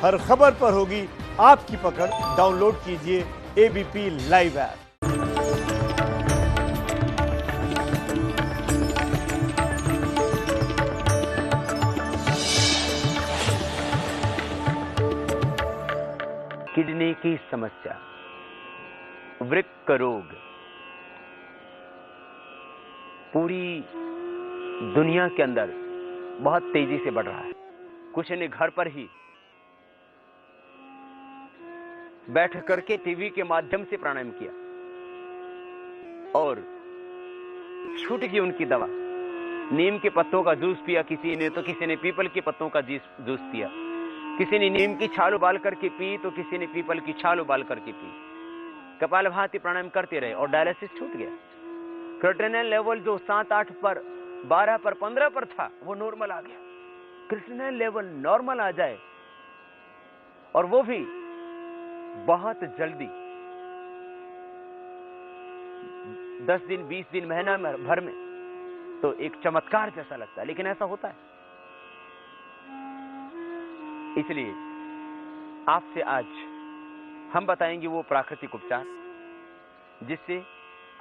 हर खबर पर होगी आपकी पकड़। डाउनलोड कीजिए एबीपी लाइव ऐप। किडनी की समस्या, वृक्क रोग पूरी दुनिया के अंदर बहुत तेजी से बढ़ रहा है। कुछ ने घर पर ही बैठ करके टीवी के माध्यम से प्राणायाम किया और छूट गई उनकी दवा। नीम के पत्तों का जूस पिया किसी ने, तो किसी ने पीपल के पत्तों का जूस पिया, किसी ने नीम की छाल उबाल करके पी, तो किसी ने पीपल की छाल उबाल करके पी। कपालभाति प्राणायाम करते रहे और डायलिसिस छूट गया। क्रिएटिनिन लेवल जो 7-8 पर, 12 पर, 15 पर था, वो नॉर्मल आ गया। क्रिएटिनिन लेवल नॉर्मल आ जाए और वो भी बहुत जल्दी, 10 दिन, 20 दिन, महीना भर में, तो एक चमत्कार जैसा लगता है, लेकिन ऐसा होता है। इसलिए आपसे आज हम बताएंगे वो प्राकृतिक उपचार जिससे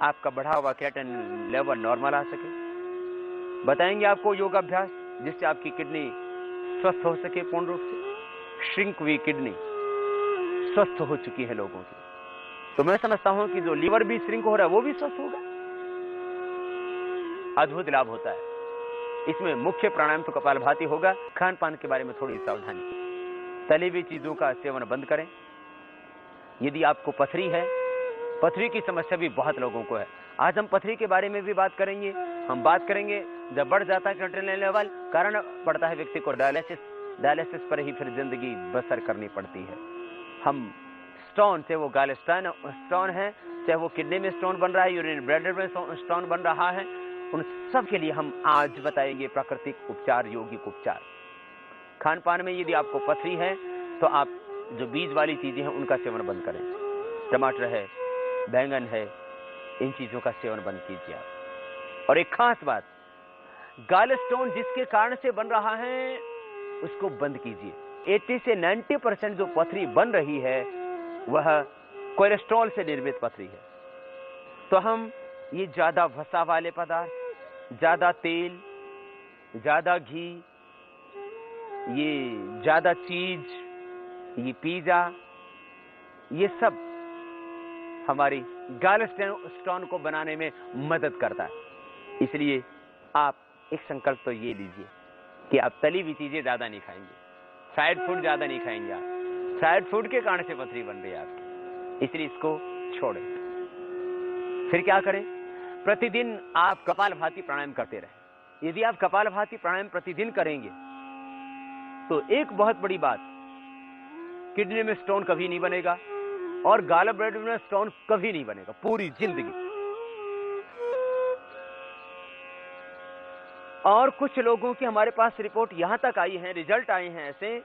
आपका बढ़ा हुआ क्रिएटिनिन लेवल नॉर्मल आ सके। बताएंगे आपको योगाभ्यास जिससे आपकी किडनी स्वस्थ हो सके पूर्ण रूप से। श्रिंक हुई किडनी स्वस्थ हो चुकी है लोगों की, तो मैं समझता हूं कि जो लीवर भी श्रिंक हो रहा है वो भी स्वस्थ होगा। अद्भुत लाभ होता है इसमें। मुख्य प्राणायाम तो कपालभाति होगा। खान पान के बारे में थोड़ी सावधानी, तली हुई चीजों का सेवन बंद करें। यदि आपको पथरी है, पथरी की समस्या भी बहुत लोगों को है, आज हम पथरी के बारे में भी बात करेंगे। हम बात करेंगे जब बढ़ जाता है क्रिएटिनिन लेवल, कारण पड़ता है व्यक्ति को डायलिसिस पर ही फिर जिंदगी बसर करनी पड़ती है। हम स्टोन, चाहे वो गाल स्टोन है, चाहे वो किडनी में स्टोन बन रहा है, यूरिन ब्लैडर में स्टोन बन रहा है, उन सब के लिए हम आज बताएंगे प्राकृतिक उपचार, यौगिक उपचार। खान पान में यदि आपको पथरी है तो आप जो बीज वाली चीजें हैं उनका सेवन बंद करें। टमाटर है, बैंगन है, इन चीजों का सेवन बंद कीजिए आप। और एक खास बात, गाल स्टोन जिसके कारण से बन रहा है उसको बंद कीजिए। 80 से 90% जो पथरी बन रही है वह कोलेस्ट्रॉल से निर्मित पथरी है। तो हम ये ज्यादा वसा वाले पदार्थ, ज्यादा तेल, ज्यादा घी, ये ज्यादा चीज, ये पिज्जा, ये सब हमारी गाल स्टोन को बनाने में मदद करता है। इसलिए आप एक संकल्प तो ये लीजिए कि आप तली हुई चीजें ज्यादा नहीं खाएंगे, फ्राइड फूड ज्यादा नहीं खाएंगे। आप फ्राइड फूड के कारण से पथरी बन रही है आपकी, इसलिए इसको छोड़ें। फिर क्या करें? प्रतिदिन आप कपालभाति प्राणायाम करते रहें। यदि आप कपालभाति प्राणायाम प्रतिदिन करेंगे तो एक बहुत बड़ी बात, किडनी में स्टोन कभी नहीं बनेगा और गाल ब्लैडर में स्टोन कभी नहीं बनेगा पूरी जिंदगी। और कुछ लोगों की हमारे पास रिपोर्ट यहां तक आई है, रिजल्ट आए हैं ऐसे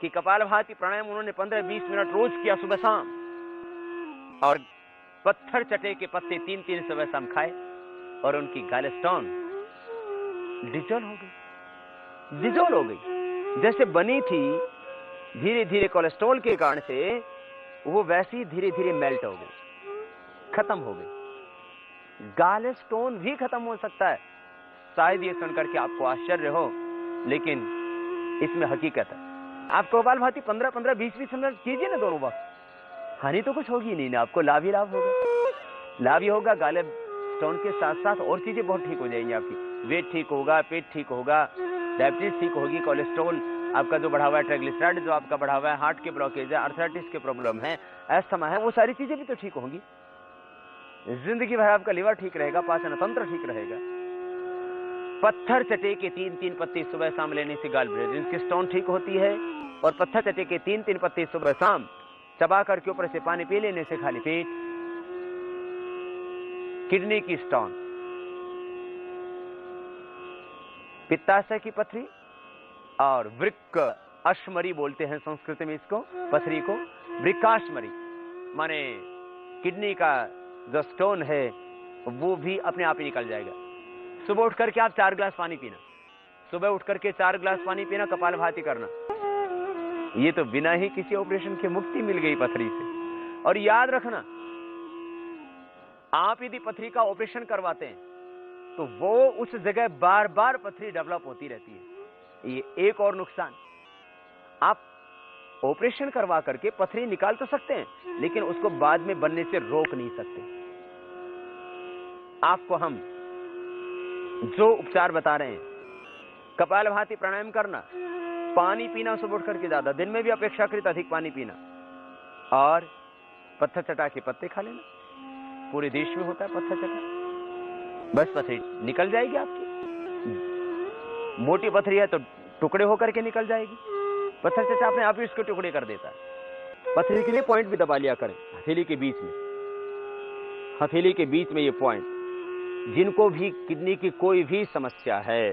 कि कपालभाति प्राणायाम उन्होंने 15-20 मिनट रोज किया सुबह शाम, और पत्थर चटे के पत्ते 3-3 सुबह शाम खाए और उनकी गाल स्टोन डिजोल्व हो गई। जैसे बनी थी धीरे धीरे कोलेस्ट्रॉल के कारण से, वो वैसे ही धीरे धीरे मेल्ट हो गई, खत्म हो गई। गाल स्टोन भी खत्म हो सकता है। शायद ये सुनकर के आपको आश्चर्य हो, लेकिन इसमें हकीकत है। आप कपालभाति 15-15, 20-20 मिनट कीजिए ना दोनों वक्त, हानि तो कुछ होगी नहीं ना, आपको लाभ ही लाभ होगा। लाभ ही होगा, गाल स्टोन के साथ साथ और चीजें बहुत ठीक हो जाएंगी आपकी। वेट ठीक होगा, पेट ठीक होगा, डायबिटीज ठीक होगी, कोलेस्ट्रॉल आपका जो बढ़ा हुआ है, ट्राइग्लिसराइड जो आपका बढ़ा हुआ है, हार्ट के ब्लॉकेज है, आर्थराइटिस के प्रॉब्लम है, अस्थमा है, वो सारी चीजें भी तो ठीक होंगी। जिंदगी भर आपका लिवर ठीक रहेगा, पाचन तंत्र ठीक रहेगा। पत्थर चटे के 3-3 पत्ते सुबह शाम लेने से गाल ब्लैडर की स्टोन ठीक होती है, और पत्थर चटे के 3-3 पत्ते सुबह शाम चबा करके ऊपर से पानी पी लेने से खाली पेट किडनी की स्टोन, पित्ताशय की पथरी और वृक्क अश्मरी बोलते हैं संस्कृत में इसको, पथरी को वृक्काश्मरी, माने किडनी का जो स्टोन है वो भी अपने आप ही निकल जाएगा। सुबह उठ करके आप 4 गिलास पानी पीना, सुबह उठ करके 4 गिलास पानी पीना, कपालभाति करना, ये तो बिना ही किसी ऑपरेशन के मुक्ति मिल गई पथरी से। और याद रखना, आप यदि पथरी का ऑपरेशन करवाते हैं तो वो उस जगह बार बार पथरी डेवलप होती रहती है। ये एक और नुकसान, आप ऑपरेशन करवा करके पथरी निकाल तो सकते हैं, लेकिन उसको बाद में बनने से रोक नहीं सकते। आपको हम जो उपचार बता रहे हैं, कपालभाति प्राणायाम करना, पानी पीना सुबह उठ करके ज्यादा, दिन में भी अपेक्षाकृत अधिक पानी पीना, और पत्थर चटा के पत्ते खा लेना। पूरे देश में होता है पत्थर चटा, बस पथरी निकल जाएगी आपकी। मोटी पथरी है तो टुकड़े होकर के निकल जाएगी, पत्थर चटा अपने आप ही उसके टुकड़े कर देता है। पथरी के लिए पॉइंट भी दबा लिया करें, हथेली के बीच में, हथेली के बीच में ये पॉइंट। जिनको भी किडनी की कोई भी समस्या है,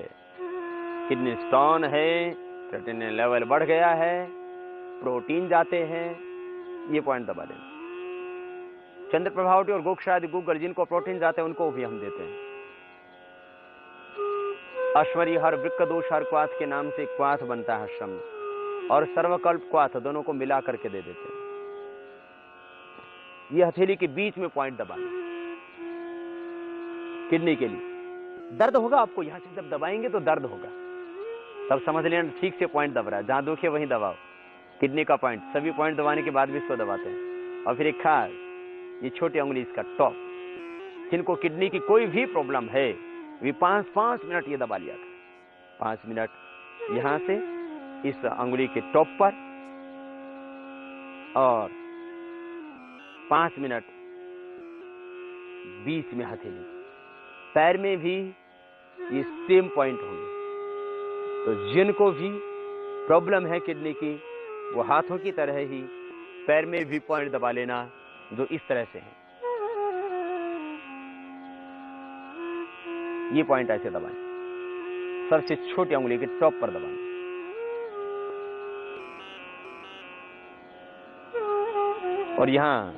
किडनी स्टोन है, क्रिएटिनिन लेवल बढ़ गया है, प्रोटीन जाते हैं, ये पॉइंट दबा देना। चंद्र प्रभावटी और गोक्षादि गुग्गर जिनको प्रोटीन जाते हैं उनको भी हम देते हैं। अश्वरी हर वृक्क दोष हर क्वाथ के नाम से क्वाथ बनता है आश्रम में, और सर्वकल्प क्वाथ दोनों को मिला करके दे देते हैं। ये हथेली के बीच में पॉइंट दबाना किडनी के लिए। दर्द होगा आपको, यहां से जब दबाएंगे तो दर्द होगा, तब समझ लेना ठीक से पॉइंट दब रहा है। जहां दुखे वहीं दबाओ, किडनी का पॉइंट। सभी पॉइंट दबाने के बाद भी इसको दबाते हैं। और फिर एक खास, ये छोटी उंगली इसका टॉप, जिनको किडनी की कोई भी प्रॉब्लम है वे 5-5 मिनट ये दबा लिया करें। 5 मिनट यहां से इस अंगुली के टॉप पर, और 5 मिनट बीच में हथेली। पैर में भी ये सेम पॉइंट होंगे। तो जिनको भी प्रॉब्लम है किडनी की, वो हाथों की तरह ही पैर में भी पॉइंट दबा लेना, जो इस तरह से है। ये पॉइंट ऐसे दबाएं, सबसे छोटी उंगली के टॉप पर दबाएं। और यहां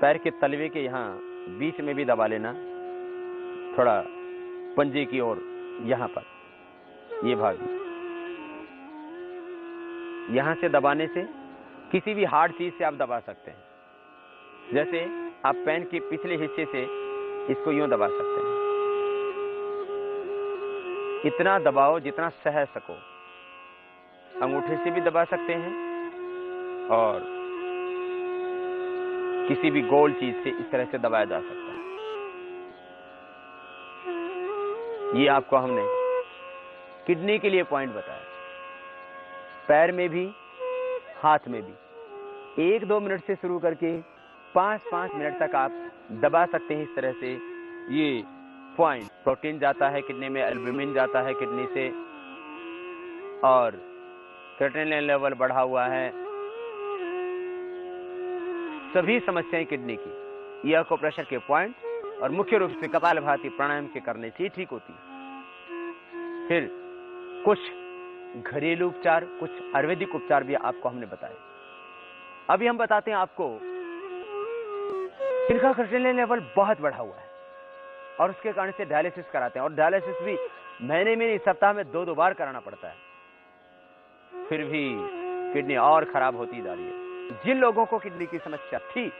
पैर के तलवे के यहां बीच में भी दबा लेना, थोड़ा पंजे की ओर, यहां पर ये भाग। यहां से दबाने से किसी भी हार्ड चीज से आप दबा सकते हैं। जैसे आप पैन के पिछले हिस्से से इसको यूं दबा सकते हैं। इतना दबाओ जितना सह सको। अंगूठे से भी दबा सकते हैं, और किसी भी गोल चीज से इस तरह से दबाया जा सकता है। ये आपको हमने किडनी के लिए पॉइंट बताया। पैर में भी, हाथ में भी 1-2 मिनट से शुरू करके 5-5 मिनट तक आप दबा सकते हैं इस तरह से। ये पॉइंट, प्रोटीन जाता है किडनी में, एल्ब्यूमिन जाता है किडनी से, और क्रिएटिनिन लेवल बढ़ा हुआ है। सभी समस्याएं किडनी की, यह एक्यूप्रेशर के पॉइंट और मुख्य रूप से कपालभाति प्राणायाम के करने से ठीक होती है। फिर कुछ घरेलू उपचार, कुछ आयुर्वेदिक उपचार भी आपको हमने बताए। अभी हम बताते हैं आपको जिनका क्रिएटिनिन लेवल बहुत बढ़ा हुआ है और उसके कारण से डायलिसिस कराते हैं, और डायलिसिस भी महीने में, सप्ताह में 2-2 बार कराना पड़ता है। फिर भी किडनी और खराब होती जा रही है। जिन लोगों को किडनी की समस्या थी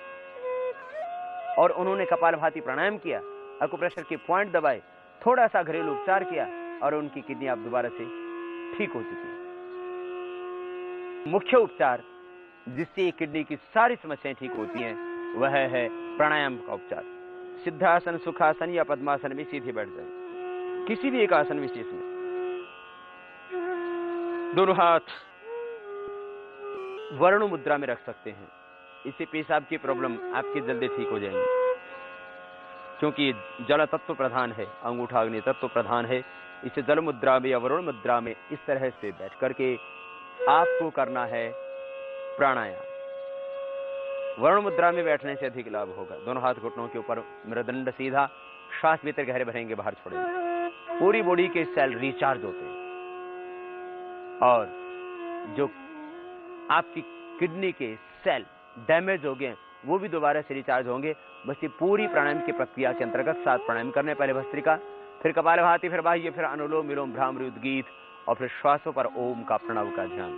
और उन्होंने कपालभाति प्राणायाम किया, एक्यूप्रेशर के पॉइंट दबाए, थोड़ा सा घरेलू उपचार किया, और उनकी किडनी अब दोबारा से ठीक हो चुकी है। मुख्य उपचार जिससे किडनी की सारी समस्याएं ठीक होती हैं, वह है प्राणायाम का उपचार। सिद्धासन, सुखासन या पद्मासन में सीधे बैठ जाए, किसी भी एक आसन विशेष में। दोनों हाथ वर्ण मुद्रा में रख सकते हैं। इससे पेशाब की प्रॉब्लम आपकी जल्दी ठीक हो जाएंगी, क्योंकि जल तत्व प्रधान है, अंगूठा अग्नि तत्व प्रधान है। इसे जल मुद्रा में या वरुण मुद्रा में इस तरह से बैठ करके आपको करना है प्राणायाम। वरुण मुद्रा में बैठने से अधिक लाभ होगा। दोनों हाथ घुटनों के ऊपर, मृदंड सीधा, श्वास भीतर गहरे भरेंगे, बाहर छोड़ेंगे। पूरी बॉडी के सेल रिचार्ज होते हैं, और जो आपकी किडनी के सेल डैमेज हो गए वो भी दोबारा से रिचार्ज होंगे। बस ये पूरी प्राणायाम की प्रक्रिया के अंतर्गत 7 प्राणायाम करने, पहले भस्त्रिका, फिर कपालभाति, फिर बाह्य, फिर अनुलोम विलोम, भ्रामरी, उद्गीत, और फिर श्वासों पर ओम का, प्रणव का ध्यान।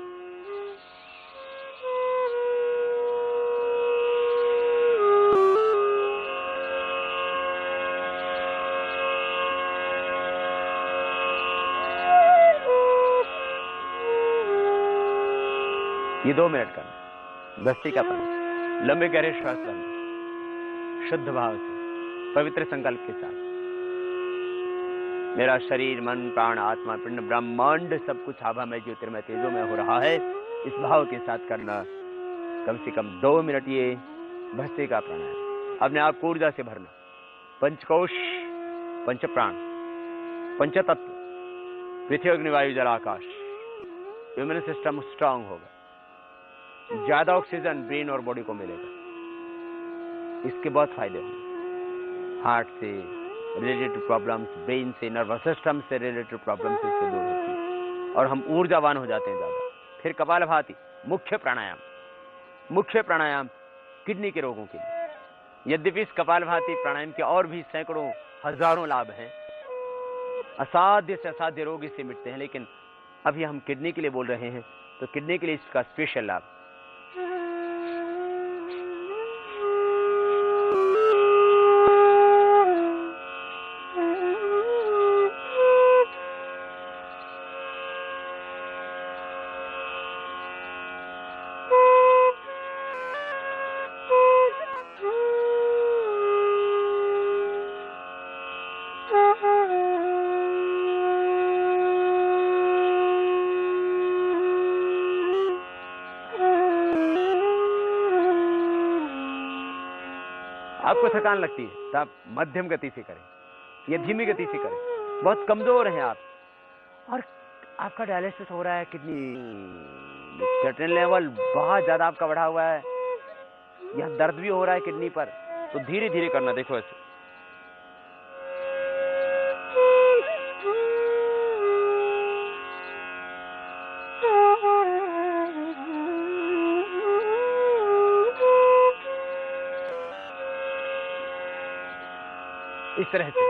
ये 2 मिनट करना। भस्त्रिका प्राणायाम, लंबे गहरे श्वास लेना, शुद्ध भाव से, पवित्र संकल्प के साथ। मेरा शरीर, मन, प्राण, आत्मा, पिंड, ब्रह्मांड सब कुछ आभा में, ज्योतिर्मय तेजों में हो रहा है, इस भाव के साथ करना। कम से कम 2 मिनट ये भस्त्रिका प्राणायाम। अपने आप को ऊर्जा से भरना। पंचकोश, पंच प्राण, पंच तत्व, पृथ्वी, अग्नि, वायु, जल, आकाश, इम्यून सिस्टम स्ट्रांग होगा, ज्यादा ऑक्सीजन ब्रेन और बॉडी को मिलेगा। इसके बहुत फायदे होंगे। हार्ट से रिलेटेड प्रॉब्लम्स, ब्रेन से, नर्वस सिस्टम से रिलेटेड प्रॉब्लम्स इससे दूर होती है और हम ऊर्जावान हो जाते हैं ज्यादा। फिर कपालभाति, मुख्य प्राणायाम। मुख्य प्राणायाम किडनी के रोगों के लिए। यद्यपि इस कपालभाति प्राणायाम के और भी सैकड़ों, हजारों लाभ हैं, असाध्य से असाध्य रोग इससे मिटते हैं, लेकिन अभी हम किडनी के लिए बोल रहे हैं, तो किडनी के लिए इसका स्पेशल लाभ। आपको थकान लगती है तो आप मध्यम गति से करें या धीमी गति से करें। बहुत कमजोर हैं आप और आपका डायलिसिस हो रहा है, किडनी सर्टेन लेवल बहुत ज्यादा आपका बढ़ा हुआ है, या दर्द भी हो रहा है किडनी पर, तो धीरे धीरे करना। देखो ऐसे इस तरह से